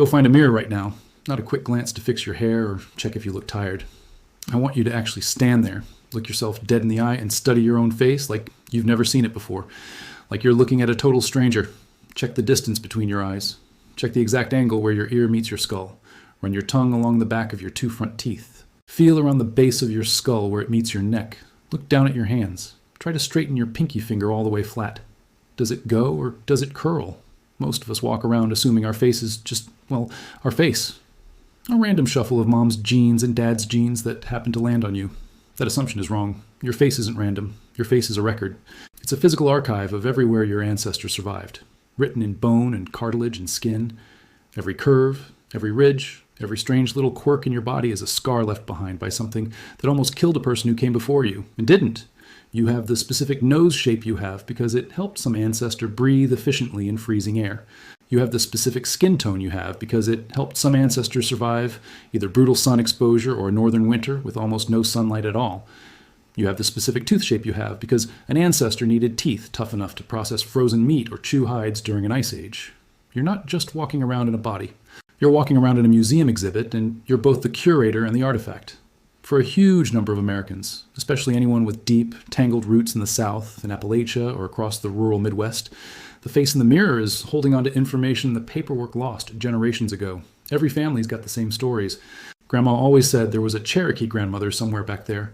Go find a mirror right now. Not a quick glance to fix your hair or check if you look tired. I want you to actually stand there, look yourself dead in the eye, and study your own face like you've never seen it before. Like you're looking at a total stranger. Check the distance between your eyes. Check the exact angle where your ear meets your skull. Run your tongue along the back of your two front teeth. Feel around the base of your skull where it meets your neck. Look down at your hands. Try to straighten your pinky finger all the way flat. Does it go or does it curl? Most of us walk around assuming our face is just, well, our face. A random shuffle of mom's genes and dad's genes that happen to land on you. That assumption is wrong. Your face isn't random. Your face is a record. It's a physical archive of everywhere your ancestors survived, written in bone and cartilage and skin. Every curve, every ridge, every strange little quirk in your body is a scar left behind by something that almost killed a person who came before you and didn't. You have the specific nose shape you have because it helped some ancestor breathe efficiently in freezing air. You have the specific skin tone you have because it helped some ancestors survive either brutal sun exposure or a northern winter with almost no sunlight at all. You have the specific tooth shape you have because an ancestor needed teeth tough enough to process frozen meat or chew hides during an ice age. You're not just walking around in a body. You're walking around in a museum exhibit, and you're both the curator and the artifact. For a huge number of Americans, especially anyone with deep, tangled roots in the South, in Appalachia, or across the rural Midwest, the face in the mirror is holding on to information the paperwork lost generations ago. Every family's got the same stories. Grandma always said there was a Cherokee grandmother somewhere back there.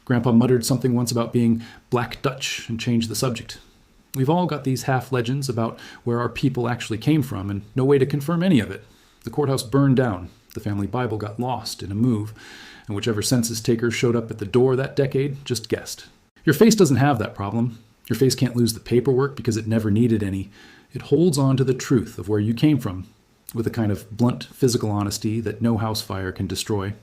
Grandpa muttered something once about being Black Dutch and changed the subject. We've all got these half-legends about where our people actually came from and no way to confirm any of it. The courthouse burned down. The family Bible got lost in a move. And whichever census taker showed up at the door that decade just guessed. Your face doesn't have that problem. Your face can't lose the paperwork because it never needed any. It holds on to the truth of where you came from with a kind of blunt physical honesty that no house fire can destroy.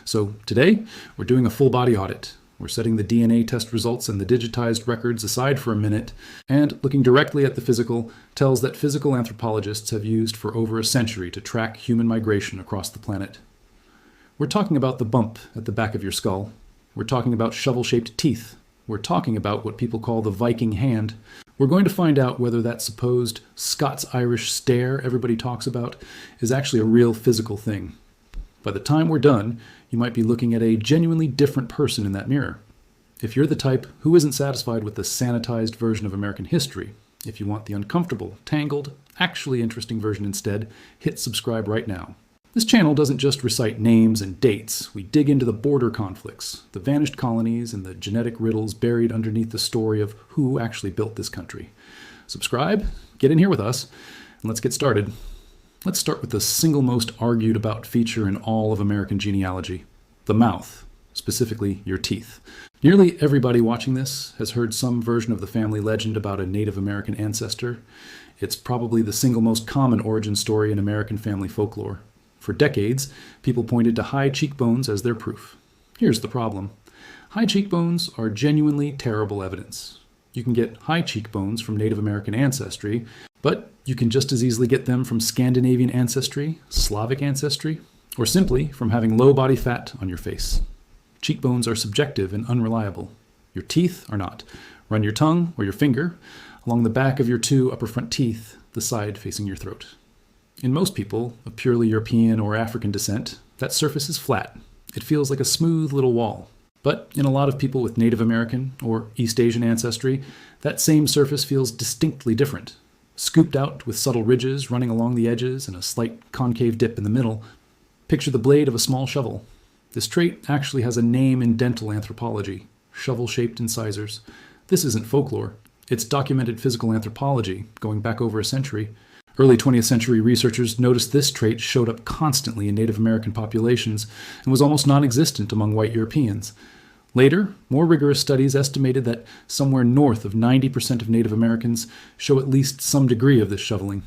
So today, we're doing a full body audit. We're setting the DNA test results and the digitized records aside for a minute, and looking directly at the physical tells that physical anthropologists have used for over a century to track human migration across the planet. We're talking about the bump at the back of your skull. We're talking about shovel-shaped teeth. We're talking about what people call the Viking hand. We're going to find out whether that supposed Scots-Irish stare everybody talks about is actually a real physical thing. By the time we're done, you might be looking at a genuinely different person in that mirror. If you're the type who isn't satisfied with the sanitized version of American history, if you want the uncomfortable, tangled, actually interesting version instead, hit subscribe right now. This channel doesn't just recite names and dates. We dig into the border conflicts, the vanished colonies, and the genetic riddles buried underneath the story of who actually built this country. Subscribe, get in here with us, and let's get started. Let's start with the single most argued about feature in all of American genealogy, the mouth, specifically your teeth. Nearly everybody watching this has heard some version of the family legend about a Native American ancestor. It's probably the single most common origin story in American family folklore. For decades, people pointed to high cheekbones as their proof. Here's the problem. High cheekbones are genuinely terrible evidence. You can get high cheekbones from Native American ancestry, but you can just as easily get them from Scandinavian ancestry, Slavic ancestry, or simply from having low body fat on your face. Cheekbones are subjective and unreliable. Your teeth are not. Run your tongue or your finger along the back of your two upper front teeth, the side facing your throat. In most people of purely European or African descent, that surface is flat. It feels like a smooth little wall. But in a lot of people with Native American or East Asian ancestry, that same surface feels distinctly different. Scooped out with subtle ridges running along the edges and a slight concave dip in the middle. Picture the blade of a small shovel. This trait actually has a name in dental anthropology, shovel-shaped incisors. This isn't folklore. It's documented physical anthropology, going back over a century. Early 20th century researchers noticed this trait showed up constantly in Native American populations and was almost non-existent among white Europeans. Later, more rigorous studies estimated that somewhere north of 90% of Native Americans show at least some degree of this shoveling.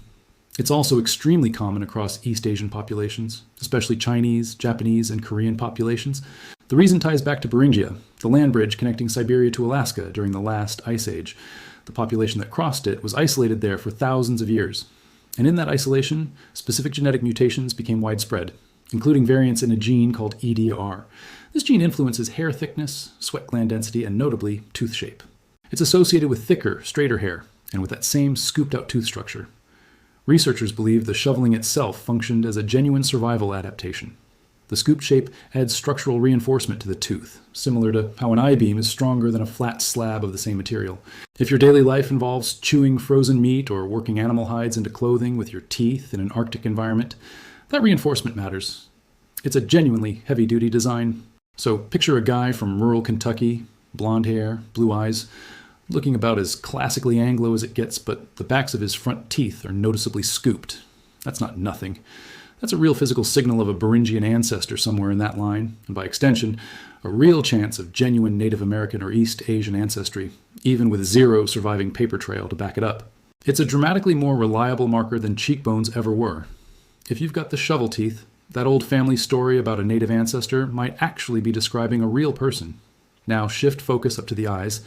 It's also extremely common across East Asian populations, especially Chinese, Japanese, and Korean populations. The reason ties back to Beringia, the land bridge connecting Siberia to Alaska during the last ice age. The population that crossed it was isolated there for thousands of years. And in that isolation, specific genetic mutations became widespread, including variants in a gene called EDR. This gene influences hair thickness, sweat gland density, and notably, tooth shape. It's associated with thicker, straighter hair, and with that same scooped-out tooth structure. Researchers believe the shoveling itself functioned as a genuine survival adaptation. The scoop shape adds structural reinforcement to the tooth, similar to how an I-beam is stronger than a flat slab of the same material. If your daily life involves chewing frozen meat or working animal hides into clothing with your teeth in an Arctic environment, that reinforcement matters. It's a genuinely heavy-duty design. So picture a guy from rural Kentucky, blonde hair, blue eyes, looking about as classically Anglo as it gets, but the backs of his front teeth are noticeably scooped. That's not nothing. That's a real physical signal of a Beringian ancestor somewhere in that line, and by extension, a real chance of genuine Native American or East Asian ancestry, even with zero surviving paper trail to back it up. It's a dramatically more reliable marker than cheekbones ever were. If you've got the shovel teeth, that old family story about a native ancestor might actually be describing a real person. Now shift focus up to the eyes.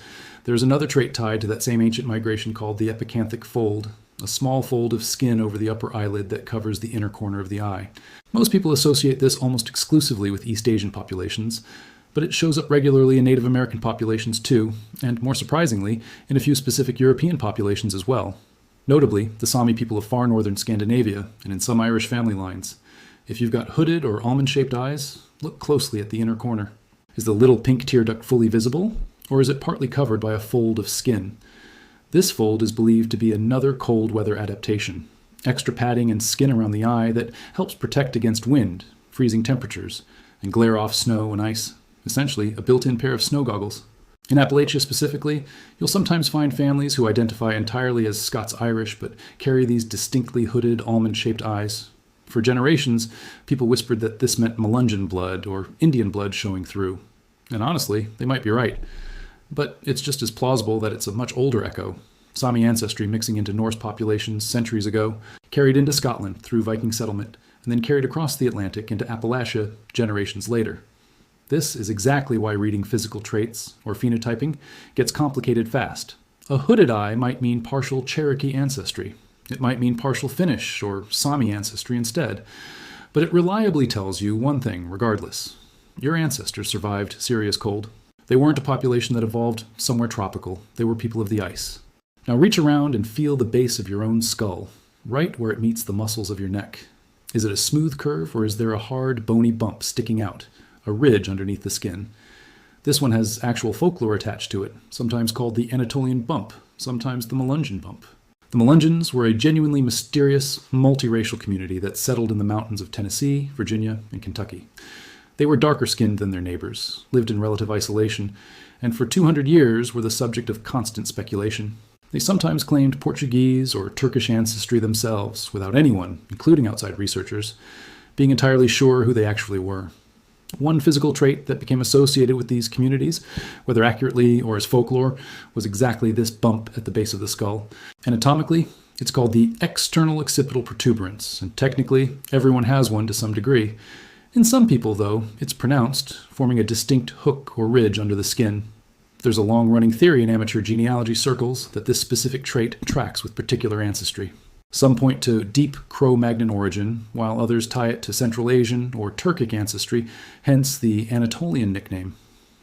There's another trait tied to that same ancient migration called the epicanthic fold, a small fold of skin over the upper eyelid that covers the inner corner of the eye. Most people associate this almost exclusively with East Asian populations, but it shows up regularly in Native American populations too, and more surprisingly, in a few specific European populations as well. Notably, the Sami people of far northern Scandinavia, and in some Irish family lines. If you've got hooded or almond-shaped eyes, look closely at the inner corner. Is the little pink tear duct fully visible, or is it partly covered by a fold of skin? This fold is believed to be another cold weather adaptation, extra padding and skin around the eye that helps protect against wind, freezing temperatures, and glare off snow and ice, essentially a built-in pair of snow goggles. In Appalachia specifically, you'll sometimes find families who identify entirely as Scots-Irish but carry these distinctly hooded, almond-shaped eyes. For generations, people whispered that this meant Melungeon blood or Indian blood showing through. And honestly, they might be right. But it's just as plausible that it's a much older echo. Sami ancestry mixing into Norse populations centuries ago, carried into Scotland through Viking settlement, and then carried across the Atlantic into Appalachia generations later. This is exactly why reading physical traits, or phenotyping, gets complicated fast. A hooded eye might mean partial Cherokee ancestry. It might mean partial Finnish or Sami ancestry instead. But it reliably tells you one thing regardless. Your ancestors survived serious cold. They weren't a population that evolved somewhere tropical. They were people of the ice. Now reach around and feel the base of your own skull, right where it meets the muscles of your neck. Is it a smooth curve, or is there a hard, bony bump sticking out, a ridge underneath the skin? This one has actual folklore attached to it, sometimes called the Anatolian bump, sometimes the Melungeon bump. The Melungeons were a genuinely mysterious, multiracial community that settled in the mountains of Tennessee, Virginia, and Kentucky. They were darker skinned than their neighbors, lived in relative isolation, and for 200 years were the subject of constant speculation. They sometimes claimed Portuguese or Turkish ancestry themselves, without anyone, including outside researchers, being entirely sure who they actually were. One physical trait that became associated with these communities, whether accurately or as folklore, was exactly this bump at the base of the skull. Anatomically, it's called the external occipital protuberance, and technically, everyone has one to some degree. In some people, though, it's pronounced, forming a distinct hook or ridge under the skin. There's a long-running theory in amateur genealogy circles that this specific trait tracks with particular ancestry. Some point to deep Cro-Magnon origin, while others tie it to Central Asian or Turkic ancestry, hence the Anatolian nickname.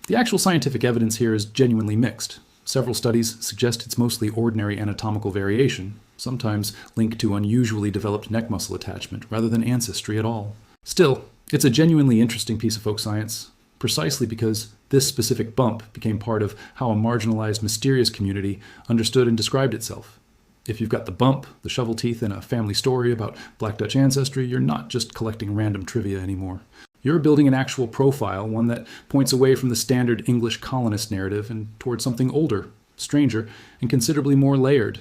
The actual scientific evidence here is genuinely mixed. Several studies suggest it's mostly ordinary anatomical variation, sometimes linked to unusually developed neck muscle attachment rather than ancestry at all. Still, it's a genuinely interesting piece of folk science, precisely because this specific bump became part of how a marginalized, mysterious community understood and described itself. If you've got the bump, the shovel teeth, and a family story about Black Dutch ancestry, you're not just collecting random trivia anymore. You're building an actual profile, one that points away from the standard English colonist narrative and towards something older, stranger, and considerably more layered.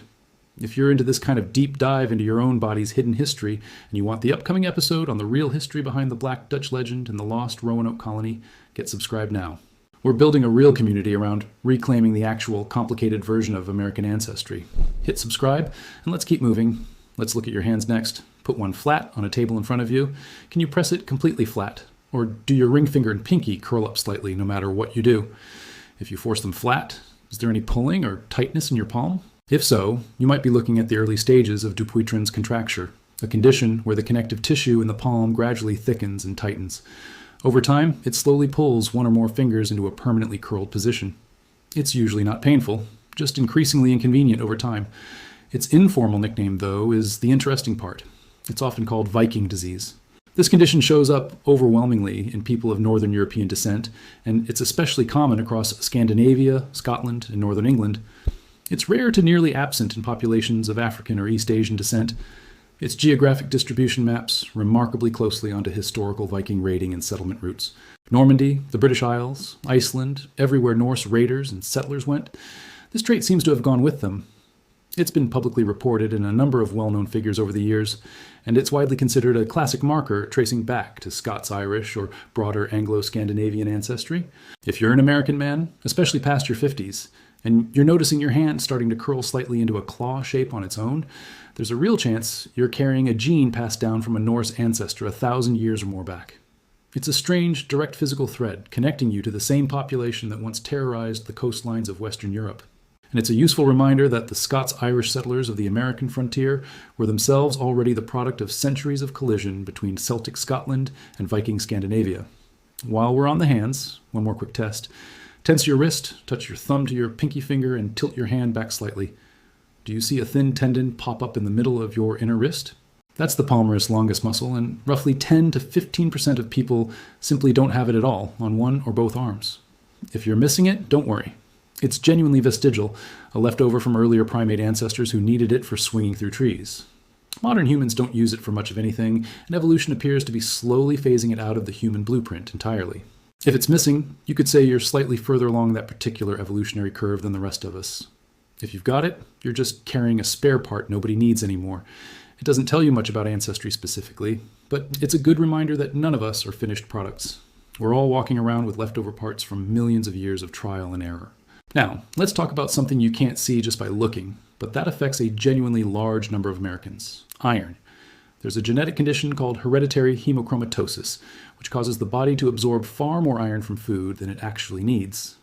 If you're into this kind of deep dive into your own body's hidden history, and you want the upcoming episode on the real history behind the Black Dutch legend and the lost Roanoke colony, get subscribed now. We're building a real community around reclaiming the actual complicated version of American ancestry. Hit subscribe, and let's keep moving. Let's look at your hands next. Put one flat on a table in front of you. Can you press it completely flat? Or do your ring finger and pinky curl up slightly no matter what you do? If you force them flat, is there any pulling or tightness in your palm? If so, you might be looking at the early stages of Dupuytren's contracture, a condition where the connective tissue in the palm gradually thickens and tightens. Over time, it slowly pulls one or more fingers into a permanently curled position. It's usually not painful, just increasingly inconvenient over time. Its informal nickname, though, is the interesting part. It's often called Viking disease. This condition shows up overwhelmingly in people of Northern European descent, and it's especially common across Scandinavia, Scotland, and Northern England. It's rare to nearly absent in populations of African or East Asian descent. Its geographic distribution maps remarkably closely onto historical Viking raiding and settlement routes. Normandy, the British Isles, Iceland, everywhere Norse raiders and settlers went, this trait seems to have gone with them. It's been publicly reported in a number of well-known figures over the years, and it's widely considered a classic marker tracing back to Scots-Irish or broader Anglo-Scandinavian ancestry. If you're an American man, especially past your 50s, and you're noticing your hand starting to curl slightly into a claw shape on its own, there's a real chance you're carrying a gene passed down from a Norse ancestor 1,000 years or more back. It's a strange, direct physical thread connecting you to the same population that once terrorized the coastlines of Western Europe. And it's a useful reminder that the Scots-Irish settlers of the American frontier were themselves already the product of centuries of collision between Celtic Scotland and Viking Scandinavia. While we're on the hands, one more quick test. Tense your wrist, touch your thumb to your pinky finger, and tilt your hand back slightly. Do you see a thin tendon pop up in the middle of your inner wrist? That's the palmaris longus muscle, and roughly 10 to 15% of people simply don't have it at all on one or both arms. If you're missing it, don't worry. It's genuinely vestigial, a leftover from earlier primate ancestors who needed it for swinging through trees. Modern humans don't use it for much of anything, and evolution appears to be slowly phasing it out of the human blueprint entirely. If it's missing, you could say you're slightly further along that particular evolutionary curve than the rest of us. If you've got it, you're just carrying a spare part nobody needs anymore. It doesn't tell you much about ancestry specifically, but it's a good reminder that none of us are finished products. We're all walking around with leftover parts from millions of years of trial and error. Now, let's talk about something you can't see just by looking, but that affects a genuinely large number of Americans: iron. There's a genetic condition called hereditary hemochromatosis, which causes the body to absorb far more iron from food than it actually needs.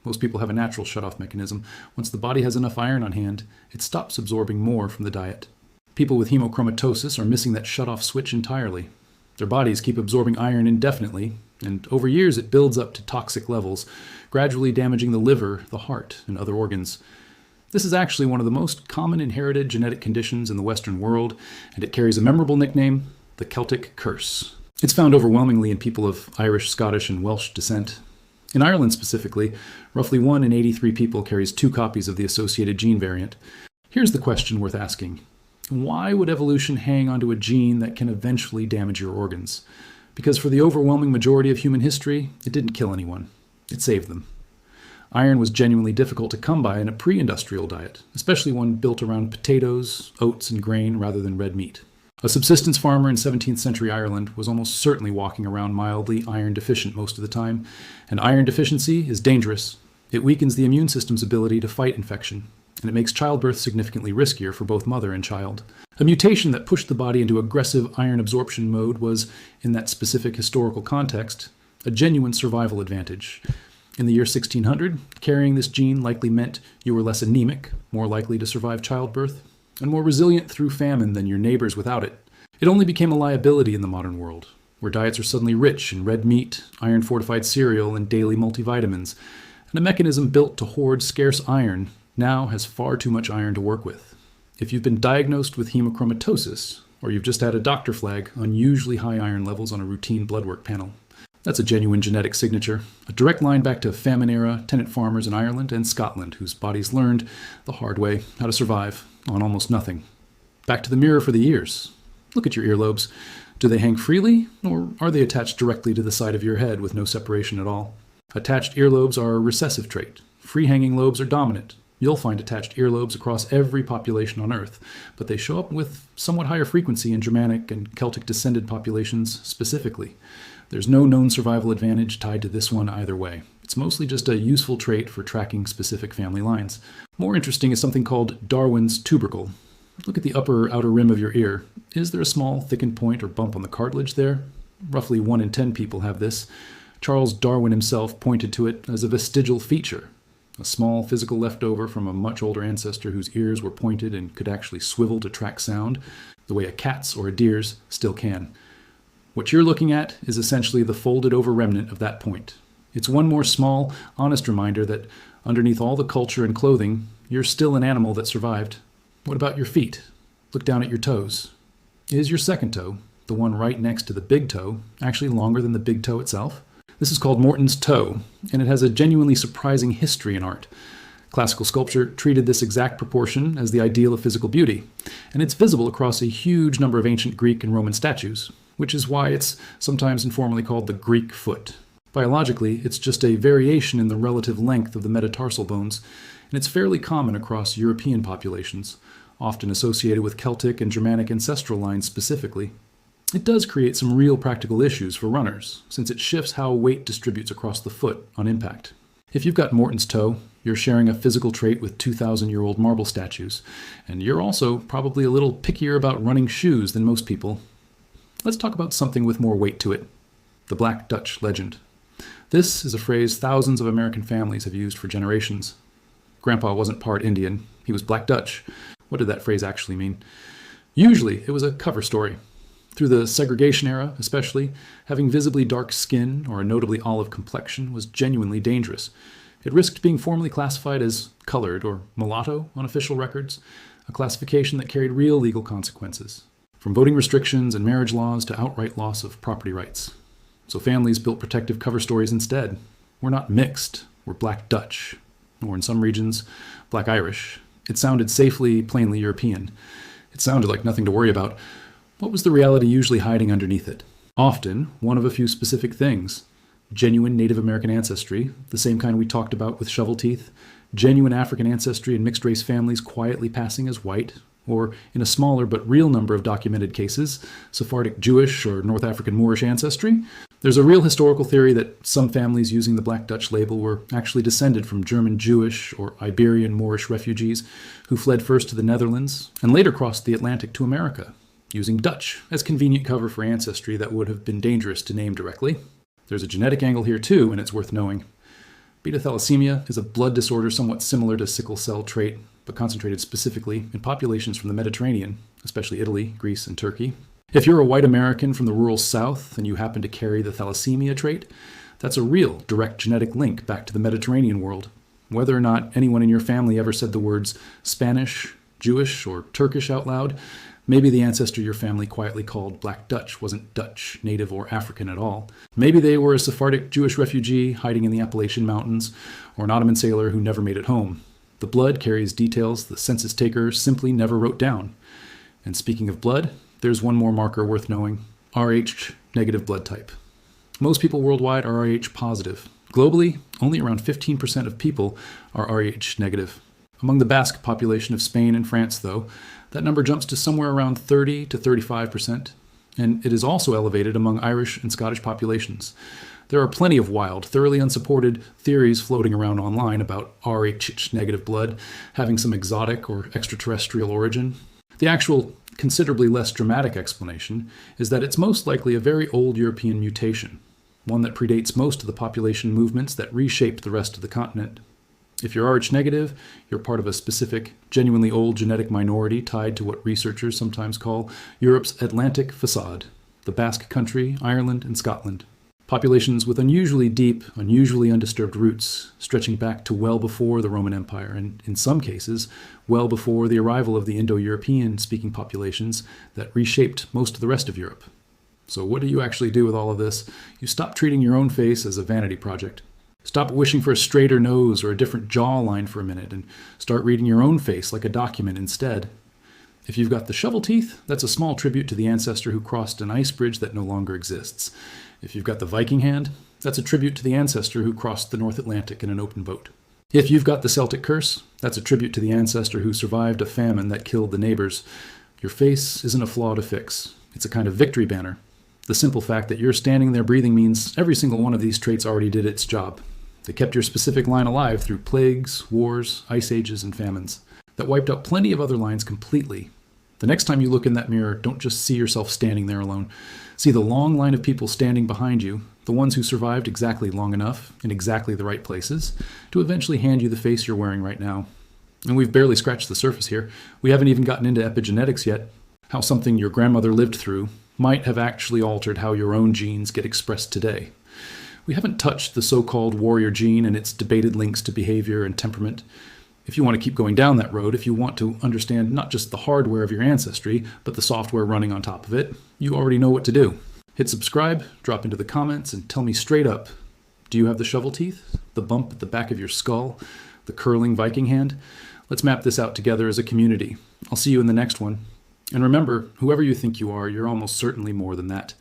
Most people have a natural shutoff mechanism. Once the body has enough iron on hand, it stops absorbing more from the diet. People with hemochromatosis are missing that shutoff switch entirely. Their bodies keep absorbing iron indefinitely, and over years it builds up to toxic levels, gradually damaging the liver, the heart, and other organs. This is actually one of the most common inherited genetic conditions in the Western world, and it carries a memorable nickname, the Celtic curse. It's found overwhelmingly in people of Irish, Scottish, and Welsh descent. In Ireland specifically, roughly 1 in 83 people carries 2 copies of the associated gene variant. Here's the question worth asking. Why would evolution hang onto a gene that can eventually damage your organs? Because for the overwhelming majority of human history, it didn't kill anyone. It saved them. Iron was genuinely difficult to come by in a pre-industrial diet, especially one built around potatoes, oats, and grain rather than red meat. A subsistence farmer in 17th century Ireland was almost certainly walking around mildly iron deficient most of the time, and iron deficiency is dangerous. It weakens the immune system's ability to fight infection, and it makes childbirth significantly riskier for both mother and child. A mutation that pushed the body into aggressive iron absorption mode was, in that specific historical context, a genuine survival advantage. In the year 1600, carrying this gene likely meant you were less anemic, more likely to survive childbirth, and more resilient through famine than your neighbors without it. It only became a liability in the modern world, where diets are suddenly rich in red meat, iron-fortified cereal, and daily multivitamins, and a mechanism built to hoard scarce iron now has far too much iron to work with. If you've been diagnosed with hemochromatosis, or you've just had a doctor flag unusually high iron levels on a routine blood work panel, that's a genuine genetic signature, a direct line back to famine-era tenant farmers in Ireland and Scotland whose bodies learned the hard way how to survive on almost nothing. Back to the mirror for the ears. Look at your earlobes. Do they hang freely, or are they attached directly to the side of your head with no separation at all? Attached earlobes are a recessive trait. Free-hanging lobes are dominant. You'll find attached earlobes across every population on Earth, but they show up with somewhat higher frequency in Germanic and Celtic-descended populations specifically. There's no known survival advantage tied to this one either way. It's mostly just a useful trait for tracking specific family lines. More interesting is something called Darwin's tubercle. Look at the upper outer rim of your ear. Is there a small thickened point or bump on the cartilage there? Roughly 1 in 10 people have this. Charles Darwin himself pointed to it as a vestigial feature, a small physical leftover from a much older ancestor whose ears were pointed and could actually swivel to track sound, the way a cat's or a deer's still can. What you're looking at is essentially the folded over remnant of that point. It's one more small, honest reminder that underneath all the culture and clothing, you're still an animal that survived. What about your feet? Look down at your toes. Is your second toe, the one right next to the big toe, actually longer than the big toe itself? This is called Morton's toe, and it has a genuinely surprising history in art. Classical sculpture treated this exact proportion as the ideal of physical beauty, and it's visible across a huge number of ancient Greek and Roman statues, which is why it's sometimes informally called the Greek foot. Biologically, it's just a variation in the relative length of the metatarsal bones, and it's fairly common across European populations, often associated with Celtic and Germanic ancestral lines specifically. It does create some real practical issues for runners, since it shifts how weight distributes across the foot on impact. If you've got Morton's toe, you're sharing a physical trait with 2,000-year-old marble statues, and you're also probably a little pickier about running shoes than most people. Let's talk about something with more weight to it: the Black Dutch legend. This is a phrase thousands of American families have used for generations. Grandpa wasn't part Indian, he was Black Dutch. What did that phrase actually mean? Usually, it was a cover story. Through the segregation era, especially, having visibly dark skin or a notably olive complexion was genuinely dangerous. It risked being formally classified as colored or mulatto on official records, a classification that carried real legal consequences, from voting restrictions and marriage laws to outright loss of property rights. So families built protective cover stories instead. We're not mixed, we're Black Dutch, or in some regions, Black Irish. It sounded safely, plainly European. It sounded like nothing to worry about. What was the reality usually hiding underneath it? Often, one of a few specific things. Genuine Native American ancestry, the same kind we talked about with shovel teeth, genuine African ancestry in mixed-race families quietly passing as white, or, in a smaller but real number of documented cases, Sephardic Jewish or North African Moorish ancestry. There's a real historical theory that some families using the Black Dutch label were actually descended from German Jewish or Iberian Moorish refugees who fled first to the Netherlands and later crossed the Atlantic to America, using Dutch as convenient cover for ancestry that would have been dangerous to name directly. There's a genetic angle here too, and it's worth knowing. Beta thalassemia is a blood disorder somewhat similar to sickle cell trait, but concentrated specifically in populations from the Mediterranean, especially Italy, Greece, and Turkey. If you're a white American from the rural South and you happen to carry the thalassemia trait, that's a real direct genetic link back to the Mediterranean world. Whether or not anyone in your family ever said the words Spanish, Jewish, or Turkish out loud, maybe the ancestor your family quietly called Black Dutch wasn't Dutch, Native, or African at all. Maybe they were a Sephardic Jewish refugee hiding in the Appalachian Mountains, or an Ottoman sailor who never made it home. The blood carries details the census taker simply never wrote down. And speaking of blood, there's one more marker worth knowing: Rh negative blood type. Most people worldwide are Rh positive. Globally, only around 15% of people are Rh negative. Among the Basque population of Spain and France, though, that number jumps to somewhere around 30 to 35%, and it is also elevated among Irish and Scottish populations. There are plenty of wild, thoroughly unsupported theories floating around online about Rh negative blood having some exotic or extraterrestrial origin. The actual, considerably less dramatic explanation is that it's most likely a very old European mutation, one that predates most of the population movements that reshaped the rest of the continent. If you're Rh negative, you're part of a specific, genuinely old genetic minority tied to what researchers sometimes call Europe's Atlantic facade, the Basque Country, Ireland, and Scotland. Populations with unusually deep, unusually undisturbed roots, stretching back to well before the Roman Empire, and in some cases, well before the arrival of the Indo-European speaking populations that reshaped most of the rest of Europe. So what do you actually do with all of this? You stop treating your own face as a vanity project. Stop wishing for a straighter nose or a different jawline for a minute, and start reading your own face like a document instead. If you've got the shovel teeth, that's a small tribute to the ancestor who crossed an ice bridge that no longer exists. If you've got the Viking hand, that's a tribute to the ancestor who crossed the North Atlantic in an open boat. If you've got the Celtic curse, that's a tribute to the ancestor who survived a famine that killed the neighbors. Your face isn't a flaw to fix. It's a kind of victory banner. The simple fact that you're standing there breathing means every single one of these traits already did its job. They kept your specific line alive through plagues, wars, ice ages, and famines that wiped out plenty of other lines completely. The next time you look in that mirror, don't just see yourself standing there alone. See the long line of people standing behind you, the ones who survived exactly long enough in exactly the right places to eventually hand you the face you're wearing right now. And we've barely scratched the surface here. We haven't even gotten into epigenetics yet. How something your grandmother lived through might have actually altered how your own genes get expressed today. We haven't touched the so-called warrior gene and its debated links to behavior and temperament. If you want to keep going down that road, if you want to understand not just the hardware of your ancestry, but the software running on top of it, you already know what to do. Hit subscribe, drop into the comments, and tell me straight up, do you have the shovel teeth, the bump at the back of your skull, the curling Viking hand? Let's map this out together as a community. I'll see you in the next one. And remember, whoever you think you are, you're almost certainly more than that.